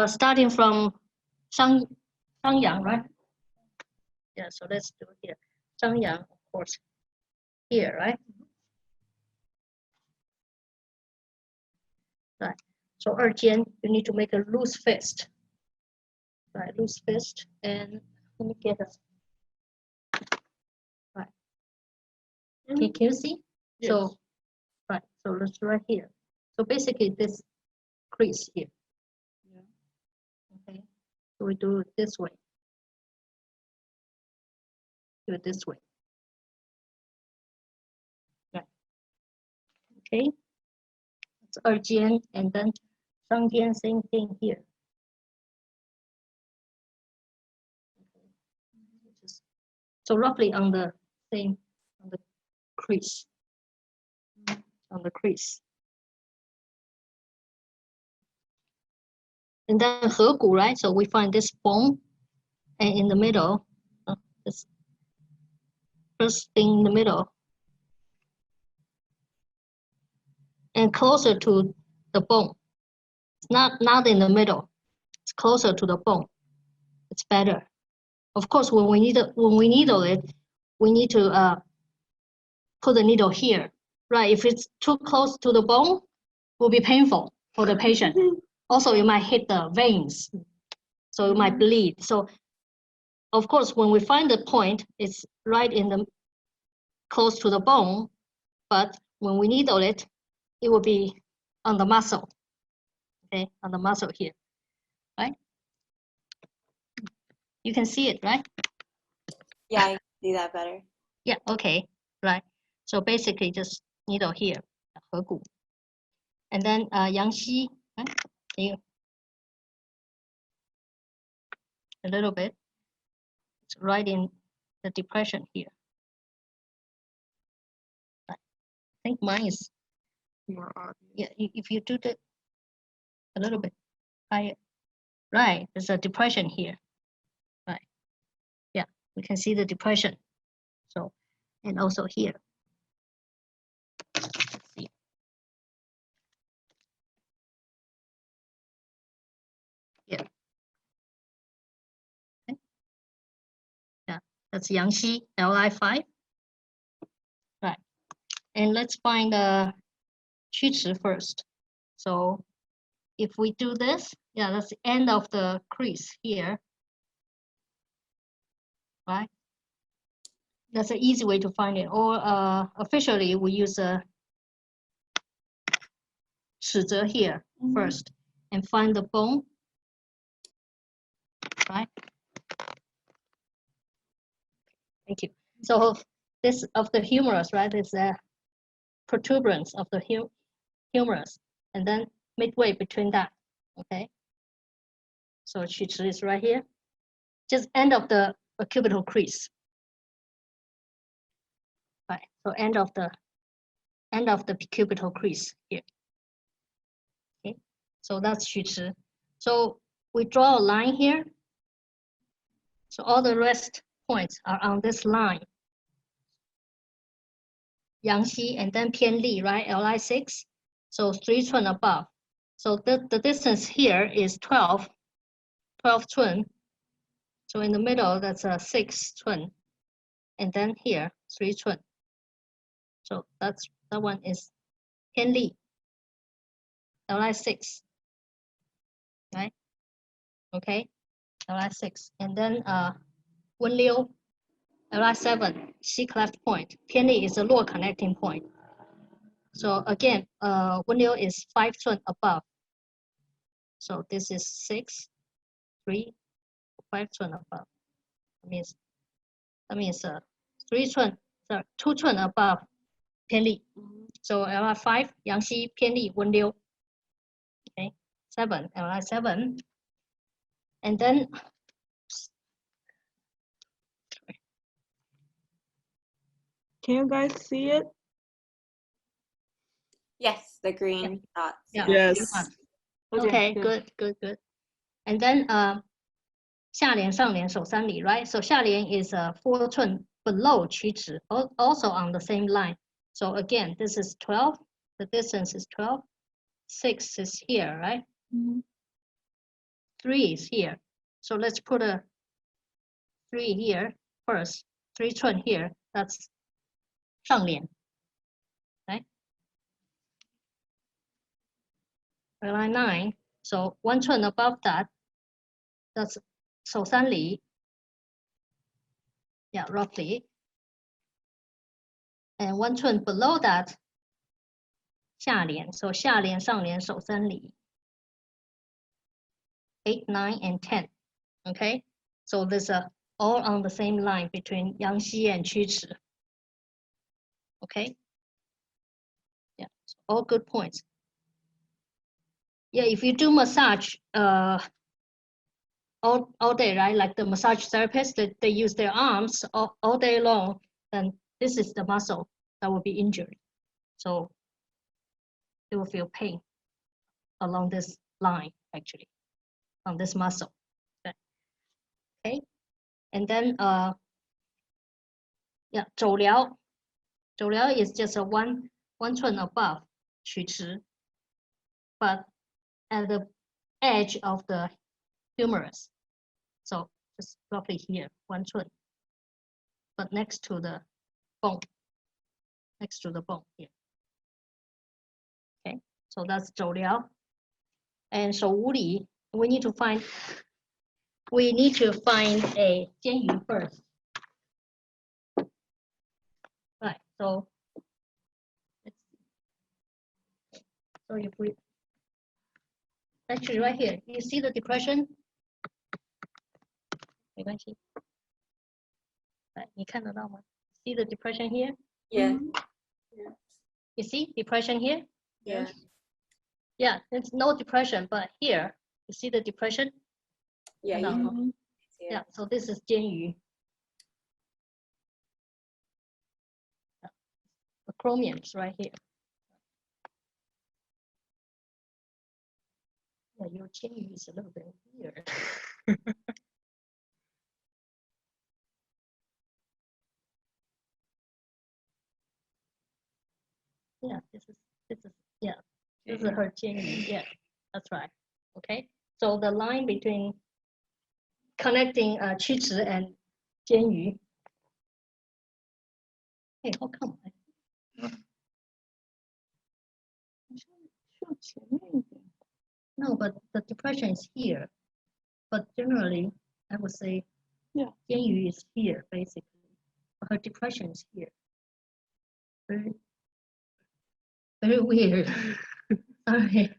starting from Yang, right? Yeah, so let's do it here. Yang, of course, here, right? Right. So 二肩, you need to make a loose fist. Right, loose fist, and let me get a. Right. Can you see? Yes. So, right. So let's right here. So basically, this crease here. Yeah. Okay. So we do it this way. Do it this way. Right. Okay. It's 二肩, and then 双肩, same thing here. So roughly on the same, on the crease, on the crease. And then 合谷, right? So we find this bone, and in the middle, this first thing in the middle, and closer to the bone. It's not in the middle. It's closer to the bone. It's better. Of course, when we needle it, we need to put the needle here, right? If it's too close to the bone, it will be painful for the patient. Also, it might hit the veins, so it might bleed. So, of course, when we find the point, it's right in the close to the bone, but when we needle it, it will be on the muscle. Okay, on the muscle here, right? You can see it, right? Yeah, I can see that better. Yeah, okay, right. So basically just needle here, 合谷. And then 阳溪, right? Here. A little bit. It's right in the depression here. Right. I think mine is more obvious. Yeah, if you do that a little bit higher. Right, there's a depression here. Right. Yeah, we can see the depression. So, and also here. Let's see. Yeah. Okay. Yeah, that's Yangxi, Li5. Right. And let's find the Qu first. So if we do this, yeah, that's the end of the crease here. Right? That's an easy way to find it. Or officially, we use a 尺泽 here first and find the bone. Right? Thank you. So this of the humerus, right, is a protuberance of the humerus, and then midway between that. Okay. So 曲池 is right here, just end of the cubital crease. Right. So end of the cubital crease here. Okay. So that's 曲池. So we draw a line here. So all the rest points are on this line. Yangxi and then 偏立, right? Li6. So 3 chun above. So the distance here is 12 chun. So in the middle, that's a 6 chun. And then here, 3 chun. So that one is 偏立, Li6. Right? Okay, Li6. And then 温溜, Li7, C cleft point. 偏立 is a lower connecting point. So again, 温溜 is 5 chun above. So this is 6, 3, 5 chun above. That means 3 chun, 2 chun above 偏立. So Li5, 阳溪偏立温溜. Okay, 7, Li7. And then can you guys see it? Yes, the green dots. Yeah. Yes. Okay, good. And then 下联上联手三里, right? So 下联 is 4 chun below 曲池, also on the same line. So again, this is 12. The distance is 12. 6 is here, right? 3 is here. So let's put a 3 here first. 3 寸 here. That's 上脸. Right? Line 9. So 1寸 above that. That's 手三里. Yeah, roughly. And 1寸 below that. 下脸. So 下脸上脸手三里. 8, 9, and 10. Okay, so there's all on the same line between Yangxi and Qu. Okay, yeah, so all good points. Yeah, if you do massage all day, right? Like the massage therapist, they use their arms all day long, then this is the muscle that will be injured. So they will feel pain along this line, actually, on this muscle. Okay, and then yeah, 走疗. 走疗 is just a one寸above 曲池, but at the edge of the humerus. So just roughly here, 1寸, but next to the bone, here. Okay, so that's 走疗. And 手无里, we need to find a 肩鱼 first. Right, so let's see. So if we actually right here, you see the depression? 没关系. Right, 你看得到吗? See the depression here? Yeah. You see depression here? Yeah. Yeah, it's no depression, but here, you see the depression? Yeah. No. You Yeah, so this is 肩鱼. The chromium is right here. Yeah, your 肩鱼 is a little bit weird. Yeah, this is her 肩鱼. Yeah, that's right. Okay, so the line between connecting 曲池 and 肩鱼. Hey, how come? No, but the depression is here. But generally, I would say, Yeah, 肩鱼 is here basically. Her depression is here. Very, very weird. Sorry.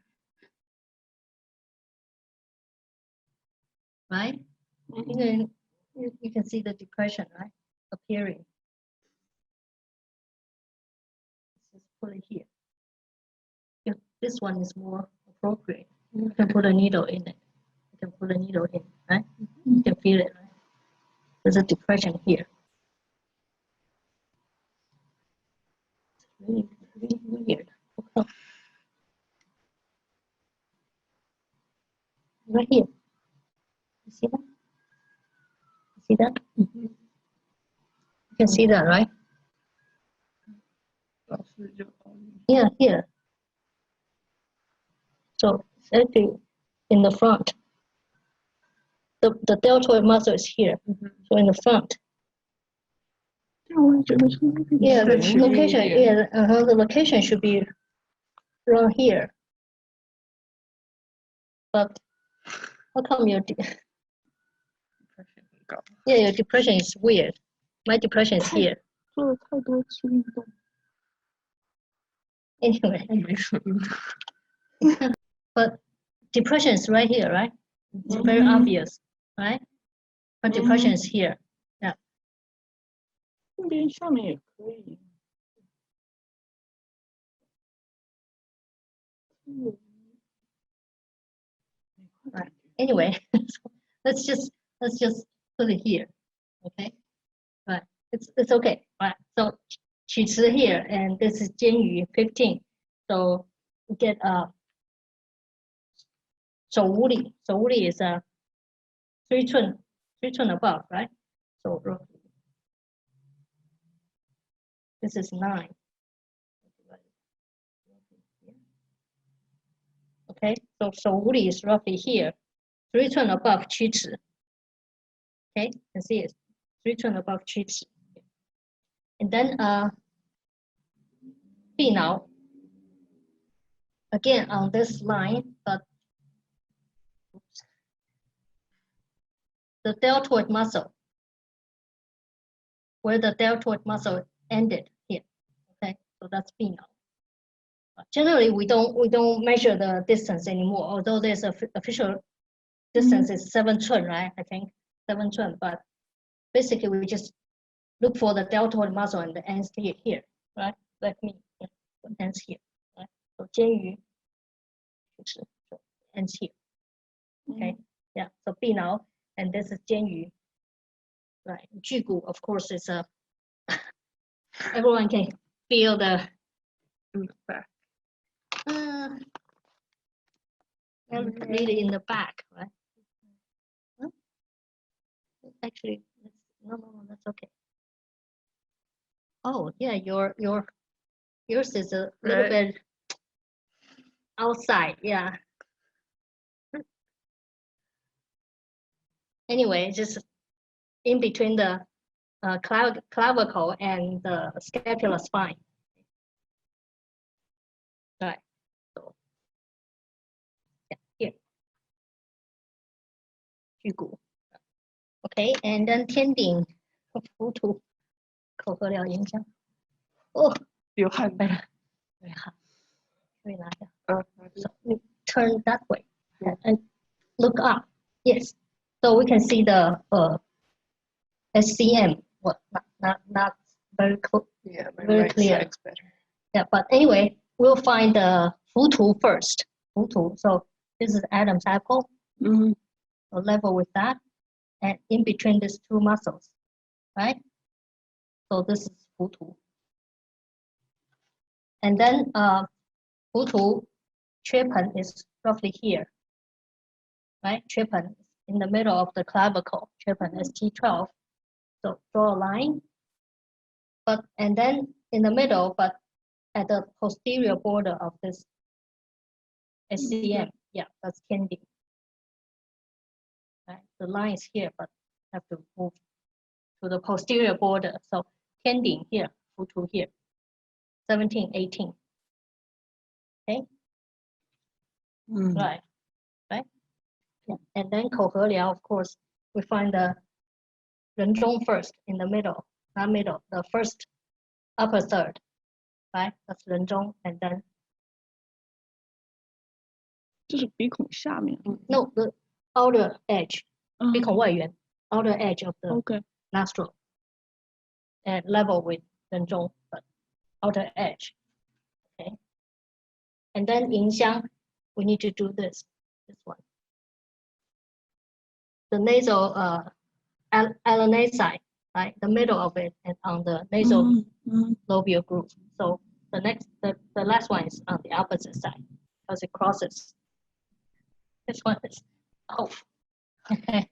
Right? You can see the depression, right? Appearing. Let's just put it here. If this one is more appropriate, you can put a needle in it. You can put a needle in, right? You can feel it, right? There's a depression here. It's really, really weird. Okay. Right here. You see that? You see that? You can see that, right? Yeah, here. So it's actually in the front. The deltoid muscle is here. So in the front. Yeah, the location. Yeah, the location should be around here. But how come your your depression is weird? My depression is here. 做了太多次运动。 Anyway, but depression is right here, right? It's very obvious, right? But depression is here. Yeah. 这边下面也可以。 Right. Anyway, let's just put it here, okay? Right. It's okay. Right. So 曲池 here, and this is 肩鱼 15. So we get 手无里. 手无里 is 3 寸above, right? So roughly. This is 9. Okay, so 手无里 is roughly here, 3 寸 above 曲尺. Okay, you can see it 3 寸 above 曲尺. And then 臂脑 again on this line, but the deltoid muscle, where the deltoid muscle ended here. Okay, so that's 臂脑. Generally, we don't measure the distance anymore, although there's a official distance is 7 寸, right? I think 7 寸, but basically we just look for the deltoid muscle and the ends here, right? Let me ends here, right? So 肩盂 ends here. Okay, yeah. So 臂脑 and this is 肩盂, right? 距骨 of course is a everyone can feel the back. Read it in the back, right? Huh? Actually, no, that's okay. Oh yeah, yours is a little bit outside, yeah. Anyway, just in between the clavicle and the scapular spine. Right. So yeah, here. 距骨. Okay, and then 天顶浮屠口和髎影响. Oh, 流汗呗。对哈，可以拿掉。 So we turn that way and look up. Yes, so we can see the SCM. Well, not very close. yeah, my very right clear. side's better. Yeah, but anyway, we'll find the 浮屠 first. 浮屠. So this is Adam's apple. So level with that, and in between these two muscles, right? So this is 浮屠. And then 浮屠 缺盆 is roughly here, right? 缺盆 in the middle of the clavicle. 缺盆 is T12. So draw a line, and then in the middle, but at the posterior border of this SCM. Yeah, that's 天顶. Right? The line is here, but have to move to the posterior border. So 天顶 here, 浮屠 here, 17, 18. Okay. Right. Yeah. And then 口和髎, of course, we find the 人中 first in the middle, not middle, the first upper third, right? That's 人中, and then 这是鼻孔下面。 no, the outer edge, 鼻孔外缘, outer edge of the OK， nostril, and level with 人中, but outer edge. Okay. And then 迎香, we need to do this one. The nasal alanacite, right? The middle of it and on the nasal lobial groove. So the last one is on the opposite side because it crosses. This one is off. Okay.